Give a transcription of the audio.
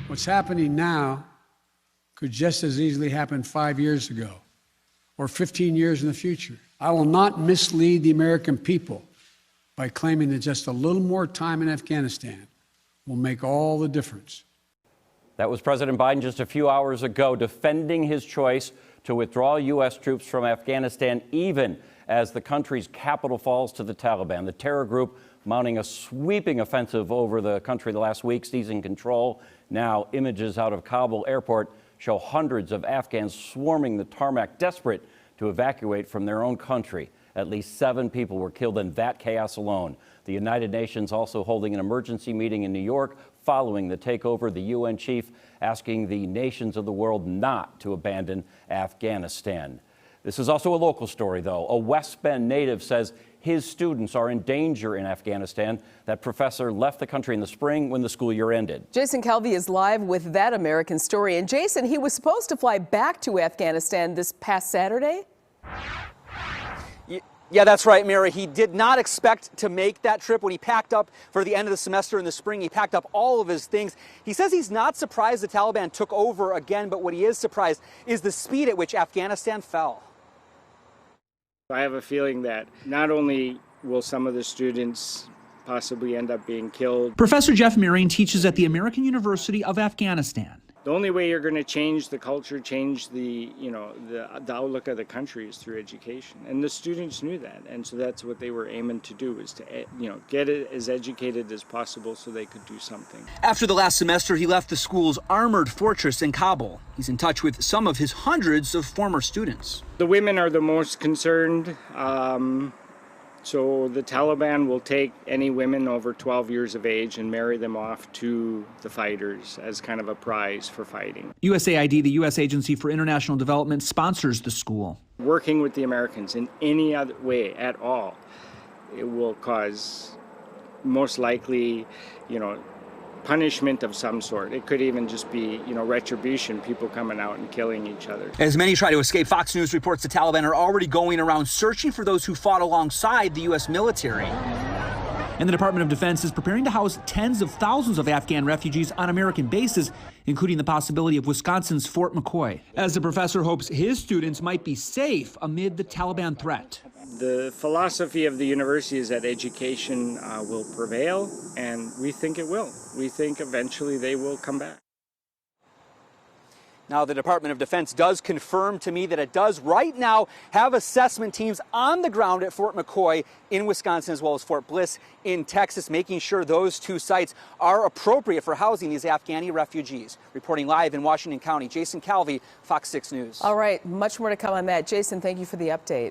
What's happening now could just as easily happen 5 years ago or 15 years in the future. I will not mislead the American people by claiming that just a little more time in Afghanistan will make all the difference. That was President Biden just a few hours ago defending his choice to withdraw U.S. troops from Afghanistan, even as the country's capital falls to the Taliban, the terror group mounting a sweeping offensive over the country the last week, seizing control. Now, images out of Kabul airport show hundreds of Afghans swarming the tarmac, desperate to evacuate from their own country. At least 7 people were killed in that chaos alone. The United Nations also holding an emergency meeting in New York following the takeover. The UN chief asking the nations of the world not to abandon Afghanistan. This is also a local story, though. A West Bend native says his students are in danger in Afghanistan. That professor left the country in the spring when the school year ended. Jason Calvi is live with that American story. And Jason, he was supposed to fly back to Afghanistan this past Saturday? Yeah, that's right, Mira. He did not expect to make that trip. When he packed up for the end of the semester in the spring, he packed up all of his things. He says he's not surprised the Taliban took over again, but what he is surprised is the speed at which Afghanistan fell. I have a feeling that not only will some of the students possibly end up being killed. Professor Jeff Murray teaches at the American University of Afghanistan. The only way you're going to change the culture, change the outlook of the country is through education. And the students knew that. And so that's what they were aiming to do, is to, get it as educated as possible so they could do something. After the last semester, he left the school's armored fortress in Kabul. He's in touch with some of his hundreds of former students. The women are the most concerned. So the Taliban will take any women over 12 years of age and marry them off to the fighters as kind of a prize for fighting. USAID, the U.S. Agency for International Development, sponsors the school. Working with the Americans in any other way at all, it will cause most likely, punishment of some sort. It could even just be, retribution, people coming out and killing each other. As many try to escape, Fox News reports the Taliban are already going around searching for those who fought alongside the U.S. military. And the Department of Defense is preparing to house tens of thousands of Afghan refugees on American bases, including the possibility of Wisconsin's Fort McCoy, as the professor hopes his students might be safe amid the Taliban threat. The philosophy of the university is that education will prevail, and we think it will. We think eventually they will come back. Now, the Department of Defense does confirm to me that it does right now have assessment teams on the ground at Fort McCoy in Wisconsin, as well as Fort Bliss in Texas, making sure those 2 sites are appropriate for housing these Afghani refugees. Reporting live in Washington County, Jason Calvi, Fox 6 News. All right, much more to come on that. Jason, thank you for the update.